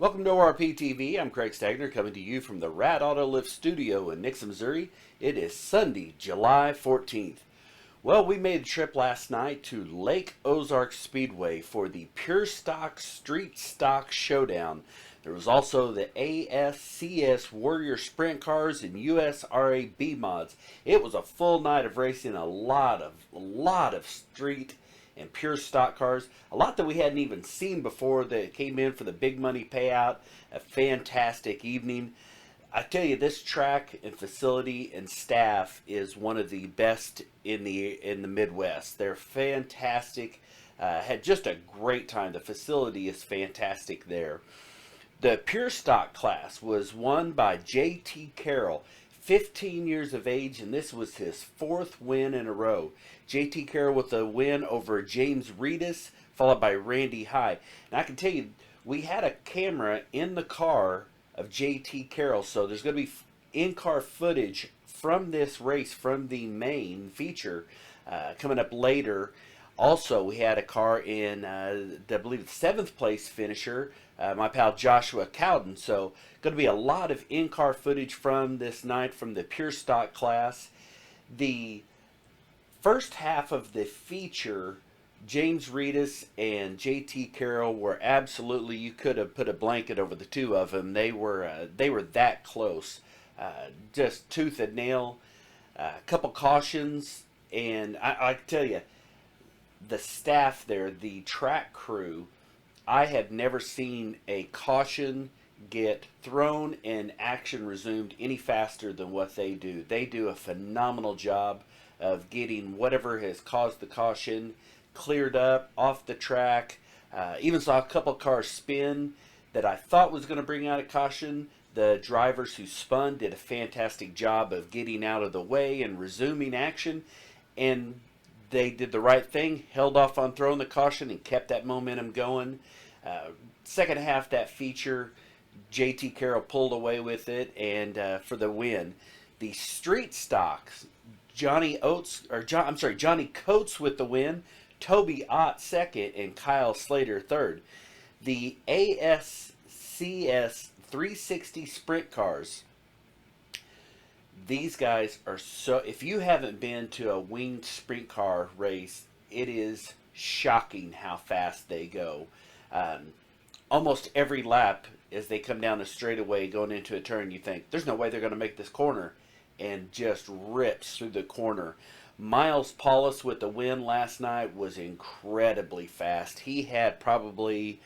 Welcome to ORPtv. I'm Craig Stagner coming to you from the Rad Auto Lift Studio in Nixon, Missouri. It is Sunday, July 14th. Well, we made a trip last night to Lake Ozark Speedway for the Pure Stock Street Stock Showdown. There was also the ASCS Warrior Sprint Cars and USRA B Mods. It was a full night of racing, a lot of street and pure stock cars, a lot that we hadn't even seen before that came in for the big money payout. A fantastic evening. I tell you, this track and facility and staff is one of the best in the Midwest. They're fantastic. Had just a great time. The facility is fantastic there. The pure stock class was won by J.T. Carroll, 15 years of age, and this was his fourth win in a row. J.T. Carroll with a win over James Reedus, followed by Randy High. And I can tell you, we had a camera in the car of J.T. Carroll, so there's going to be in-car footage from this race, from the main feature, coming up later. Also, we had a car in, I believe, the 7th place finisher, my pal Joshua Cowden. So, going to be a lot of in-car footage from this night from the pure stock class. The first half of the feature, James Reedus and J.T. Carroll were absolutely, you could have put a blanket over the two of them. They were that close, just tooth and nail. A couple cautions, and I tell you, the staff there, the track crew, I have never seen a caution get thrown and action resumed any faster than what they do. They do a phenomenal job of getting whatever has caused the caution cleared up, off the track. Even saw a couple cars spin that I thought was going to bring out a caution. The drivers who spun did a fantastic job of getting out of the way and resuming action, and they did the right thing, held off on throwing the caution and kept that momentum going. Second half, that feature, J.T. Carroll pulled away with it and for the win. The street stocks, Johnny Coates with the win, Toby Ott second, and Kyle Slater third. The ASCS 360 sprint cars, these guys are so, if you haven't been to a winged sprint car race, it is shocking how fast they go. Almost every lap as they come down the straightaway going into a turn, you think there's no way they're going to make this corner, and just rips through the corner. Miles Paulus with the win last night was incredibly fast. He had probably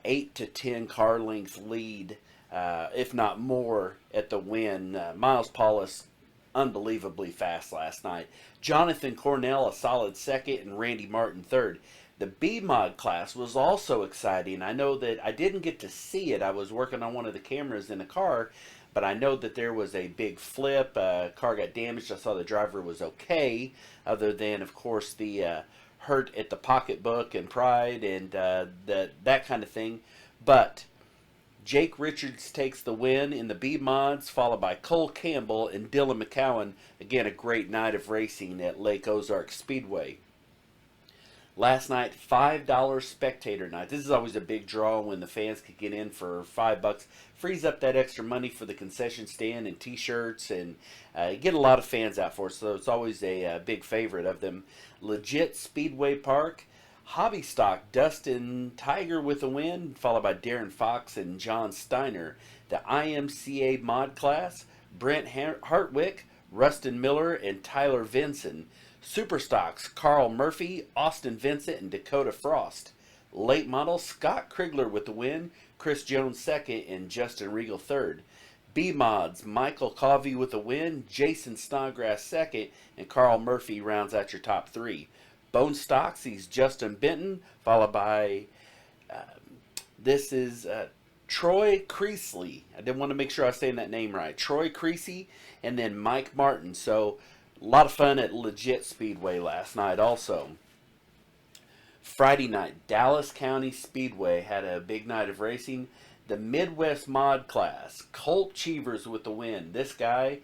8 to 10 car length lead, if not more, at the win. Miles Paulus, unbelievably fast last night. Jonathan Cornell, a solid second, and Randy Martin third. The B-Mod class was also exciting. I know that I didn't get to see it. I was working on one of the cameras in the car, but I know that there was a big flip. Car got damaged. I saw the driver was okay, other than, of course, the hurt at the pocketbook and pride and that kind of thing. But Jake Richards takes the win in the B-Mods, followed by Cole Campbell and Dylan McCowan. Again, a great night of racing at Lake Ozark Speedway. Last night, $5 spectator night. This is always a big draw when the fans could get in for $5. Frees up that extra money for the concession stand and t-shirts, and get a lot of fans out for it, so it's always a big favorite of them. Legit Speedway Park. Hobby Stock, Dustin Tiger with a win, followed by Darren Fox and John Steiner. The IMCA mod class, Brent Hartwick, Rustin Miller, and Tyler Vinson. Superstocks, Carl Murphy, Austin Vincent, and Dakota Frost. Late model, Scott Krigler with the win, Chris Jones second, and Justin Regal third. B-Mods, Michael Covey with the win, Jason Snodgrass second, and Carl Murphy rounds out your top three. Bone Stocks, he's Justin Benton, followed by, this is Troy Creasley. I did want to make sure I was saying that name right. Troy Creasy, and then Mike Martin. So, a lot of fun at Legit Speedway last night also. Friday night, Dallas County Speedway had a big night of racing. The Midwest Mod class, Colt Cheevers with the win. This guy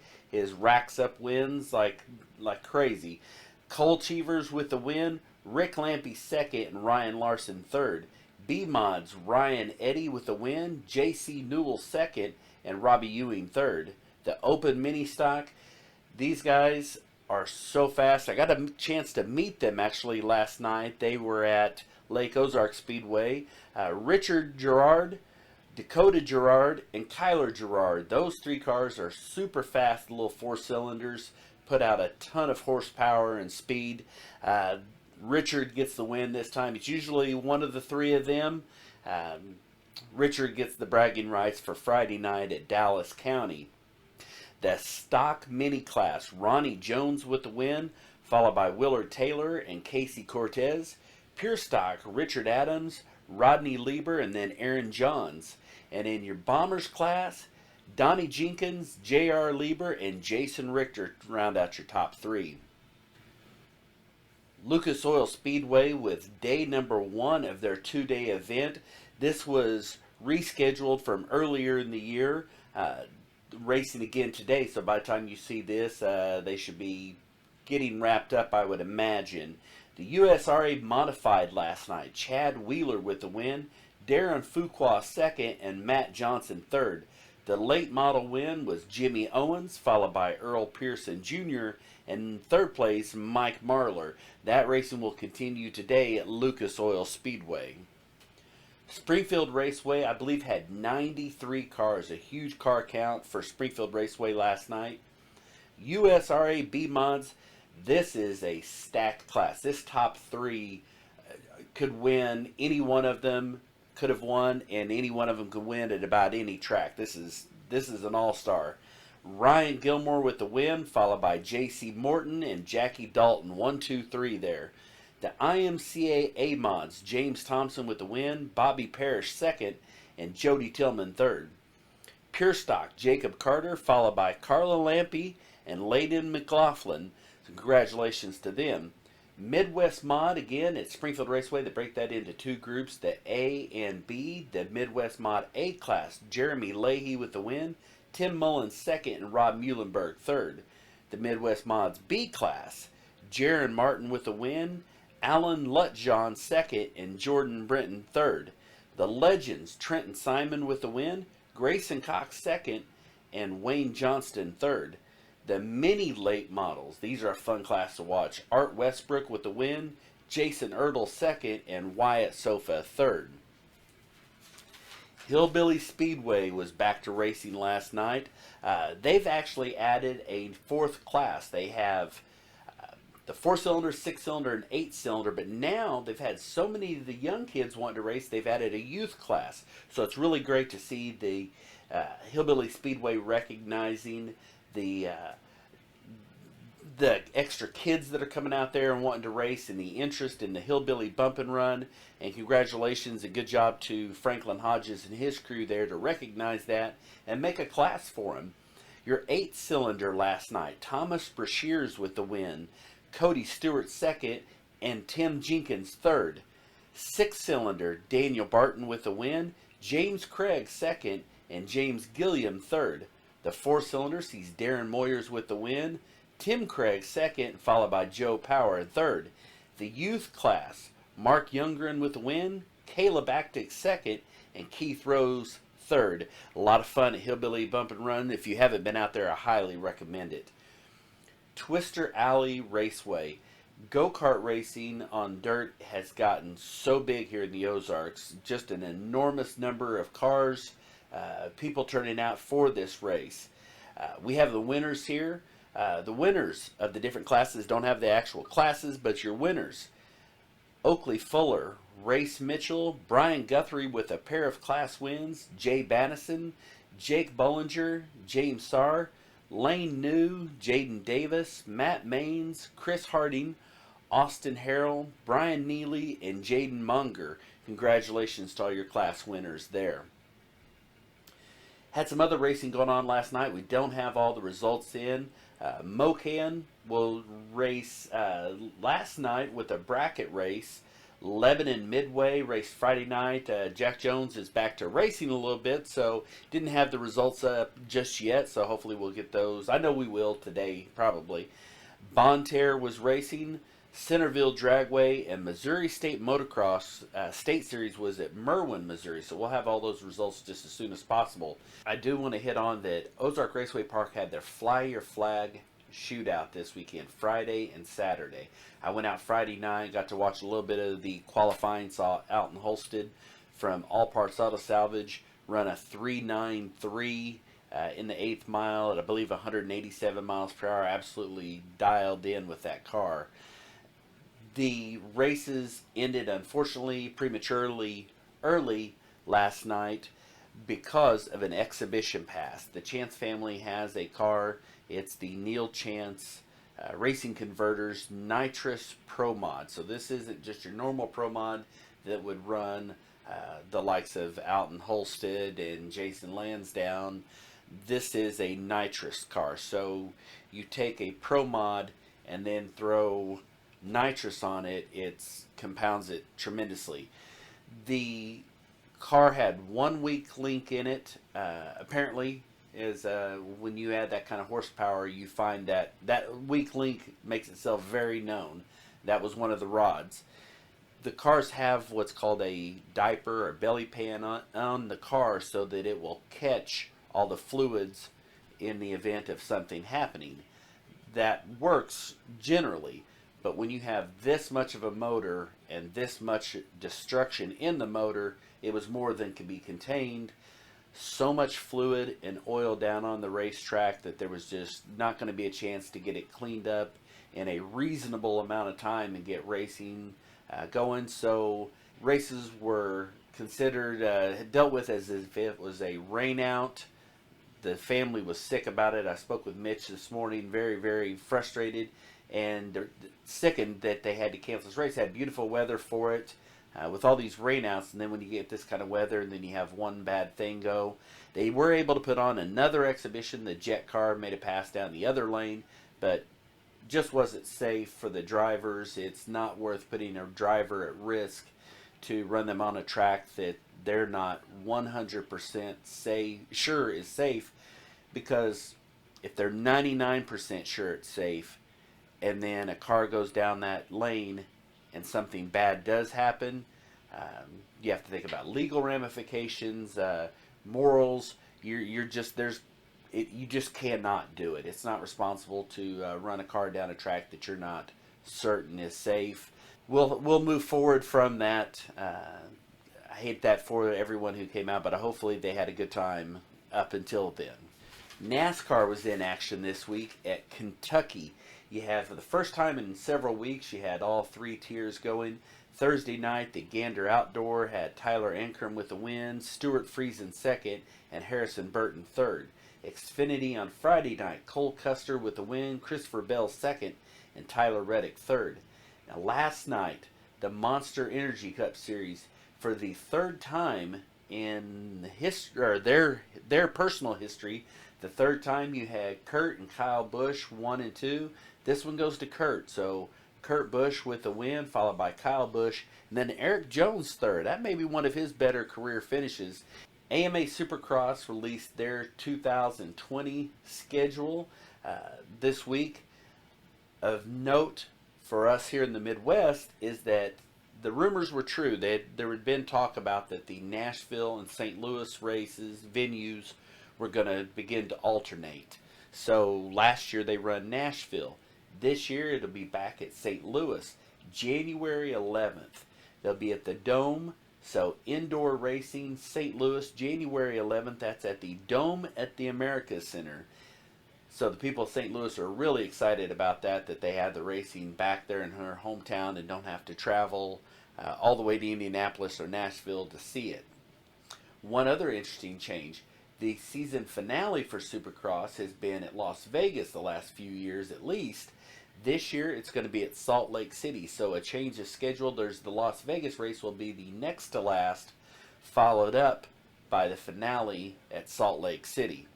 racks up wins like crazy. Colt Cheevers with the win, Rick Lampy second, and Ryan Larson third. B mods, Ryan Eddy with the win, JC Newell second, and Robbie Ewing third. The open mini stock, these guys are so fast. I got a chance to meet them actually last night. They were at Lake Ozark Speedway. Richard Gerard, Dakota Gerard, and Kyler Gerard. Those three cars are super fast, little four cylinders, put out a ton of horsepower and speed. Richard gets the win this time. It's usually one of the three of them. Richard gets the bragging rights for Friday night at Dallas County. The stock mini class, Ronnie Jones with the win, followed by Willard Taylor and Casey Cortez. Pure stock, Richard Adams, Rodney Lieber, and then Aaron Johns. And in your bombers class, Donnie Jenkins, J.R. Lieber, and Jason Richter round out your top three. Lucas Oil Speedway with day number 1 of their 2-day event. This was rescheduled from earlier in the year. Racing again today, so by the time you see this, they should be getting wrapped up, I would imagine. The USRA modified last night. Chad Wheeler with the win, Darren Fuqua second, and Matt Johnson third. The late model win was Jimmy Owens, followed by Earl Pearson Jr., and in third place, Mike Marlar. That racing will continue today at Lucas Oil Speedway. Springfield Raceway, I believe, had 93 cars, a huge car count for Springfield Raceway last night. USRA B mods, this is a stacked class. This top three could win. Any one of them could have won, and any one of them could win at about any track. This is an all-star. Ryan Gilmore with the win, followed by J.C. Morton and Jackie Dalton. 1, 2, 3 there. The IMCA A mods, James Thompson with the win, Bobby Parrish second, and Jody Tillman third. Pure stock, Jacob Carter, followed by Carla Lampe and Layden McLaughlin. So congratulations to them. Midwest mod, again, at Springfield Raceway, they break that into two groups, the A and B. The Midwest mod A class, Jeremy Leahy with the win, Tim Mullins second, and Rob Muhlenberg third. The Midwest mods B class, Jaron Martin with the win, Alan Lutjohn second, and Jordan Brenton third. The Legends, Trenton Simon with the win, Grayson Cox second, and Wayne Johnston third. The mini late models, these are a fun class to watch. Art Westbrook with the win, Jason Ertl second, and Wyatt Sofa third. Hillbilly Speedway was back to racing last night. They've actually added a fourth class. They have the 4-cylinder, 6-cylinder, and 8-cylinder, but now they've had so many of the young kids wanting to race, they've added a youth class. So it's really great to see the Hillbilly Speedway recognizing the extra kids that are coming out there and wanting to race, and the interest in the Hillbilly Bump and Run. And congratulations and good job to Franklin Hodges and his crew there to recognize that and make a class for him. Your 8-cylinder last night, Thomas Brashears with the win, Cody Stewart second, and Tim Jenkins third. 6-cylinder, Daniel Barton with the win, James Craig second, and James Gilliam third. The 4-cylinder sees Darren Moyers with the win, Tim Craig second, followed by Joe Power third. The youth class, Mark Youngren with the win, Caleb Actic second, and Keith Rose third. A lot of fun at Hillbilly Bump and Run. If you haven't been out there, I highly recommend it. Twister Alley Raceway. Go-kart racing on dirt has gotten so big here in the Ozarks. Just an enormous number of cars, people turning out for this race. We have the winners here. The winners of the different classes don't have the actual classes, but your winners: Oakley Fuller, Race Mitchell, Brian Guthrie with a pair of class wins, Jay Bannison, Jake Bollinger, James Sarr, Lane New, Jaden Davis, Matt Maines, Chris Harding, Austin Harrell, Brian Neely, and Jaden Munger. Congratulations to all your class winners there. Had some other racing going on last night. We don't have all the results in. Mocan will race last night with a bracket race. Lebanon Midway raced Friday night. Jack Jones is back to racing a little bit, so didn't have the results up just yet, so hopefully we'll get those. I know we will today, probably. Bonterre was racing. Centerville Dragway, and Missouri State Motocross State Series was at Merwin, Missouri. So we'll have all those results just as soon as possible. I do want to hit on that Ozark Raceway Park had their Fly Your Flag shootout this weekend, Friday and Saturday. I went out Friday night, got to watch a little bit of the qualifying, saw Alton Holsted from All Parts Auto Salvage run a 3.93 in the 8th mile at, I believe, 187 miles per hour. Absolutely dialed in with that car. The races ended, unfortunately, prematurely early last night because of an exhibition pass. The Chance family has a car. It's the Neil Chance Racing Converters Nitrous Pro Mod. So this isn't just your normal Pro Mod that would run the likes of Alton Holsted and Jason Lansdowne. This is a nitrous car. So you take a Pro Mod and then throw nitrous on it, it compounds it tremendously. The car had 1 weak link in it. Apparently, is when you add that kind of horsepower, you find that that weak link makes itself very known. That was one of the rods. The cars have what's called a diaper or belly pan on the car so that it will catch all the fluids in the event of something happening. That works generally. But when you have this much of a motor and this much destruction in the motor, it was more than could be contained. So much fluid and oil down on the racetrack that there was just not going to be a chance to get it cleaned up in a reasonable amount of time and get racing going. So races were considered, dealt with as if it was a rain out. The family was sick about it. I spoke with Mitch this morning, very, very frustrated. And they're sickened that they had to cancel this race. Had beautiful weather for it with all these rainouts, and then when you get this kind of weather and then you have one bad thing go, they were able to put on another exhibition. The jet car made a pass down the other lane, but just wasn't safe for the drivers. It's not worth putting a driver at risk to run them on a track that they're not 100% sure is safe, because if they're 99% sure it's safe, and then a car goes down that lane and something bad does happen, you have to think about legal ramifications, morals. You just cannot do it. It's not responsible to run a car down a track that you're not certain is safe. We'll move forward from that. I hate that for everyone who came out, but hopefully they had a good time up until then. NASCAR was in action this week at Kentucky. You had, for the first time in several weeks, you had all three tiers going. Thursday night, the Gander Outdoor had Tyler Ankrum with the win, Stuart Friesen second, and Harrison Burton third. Xfinity on Friday night, Cole Custer with the win, Christopher Bell second, and Tyler Reddick third. Now last night, the Monster Energy Cup Series, for the third time in the history, or their personal history, the third time you had Kurt and Kyle Busch 1 and 2. This one goes to Kurt. So Kurt Busch with the win, followed by Kyle Busch, and then Eric Jones third. That may be one of his better career finishes. AMA Supercross released their 2020 schedule this week. Of note for us here in the Midwest is that the rumors were true. There had been talk about that the Nashville and St. Louis races, venues, were going to begin to alternate. So last year they run Nashville. This year it'll be back at St. Louis, January 11th. They'll be at the Dome. So indoor racing, St. Louis, January 11th. That's at the Dome at the Americas Center. So the people of St. Louis are really excited about that they have the racing back there in her hometown and don't have to travel all the way to Indianapolis or Nashville to see it. One other interesting change. The season finale for Supercross has been at Las Vegas the last few years at least. This year it's going to be at Salt Lake City, so a change is scheduled. There's the Las Vegas race will be the next to last, followed up by the finale at Salt Lake City.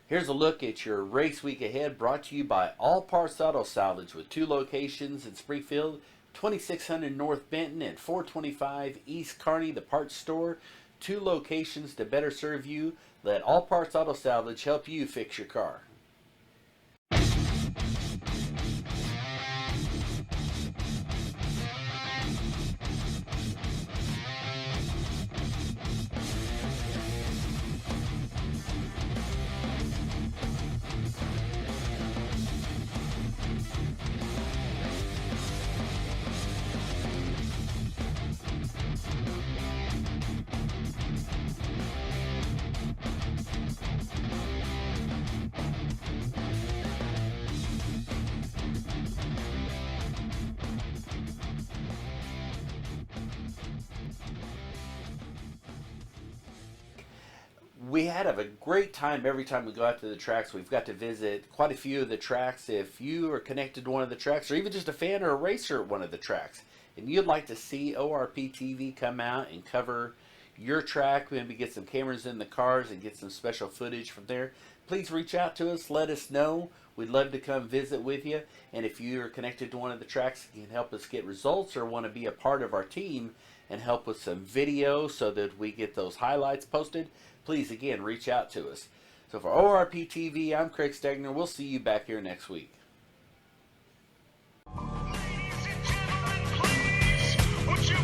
Here's a look at your race week ahead, brought to you by All Parts Auto Salvage with 2 locations in Springfield, 2600 North Benton and 425 East Kearney, the parts store. 2 locations to better serve you. Let All Parts Auto Salvage help you fix your car. We had a great time every time we go out to the tracks. We've got to visit quite a few of the tracks. If you are connected to one of the tracks, or even just a fan or a racer at one of the tracks, and you'd like to see ORPtv come out and cover your track, maybe get some cameras in the cars and get some special footage from there, please reach out to us. Let us know. We'd love to come visit with you. And if you are connected to one of the tracks and can help us get results or want to be a part of our team and help with some video so that we get those highlights posted, please again reach out to us. So for ORPtv, I'm Craig Stegner. We'll see you back here next week. Ladies and gentlemen, please, would you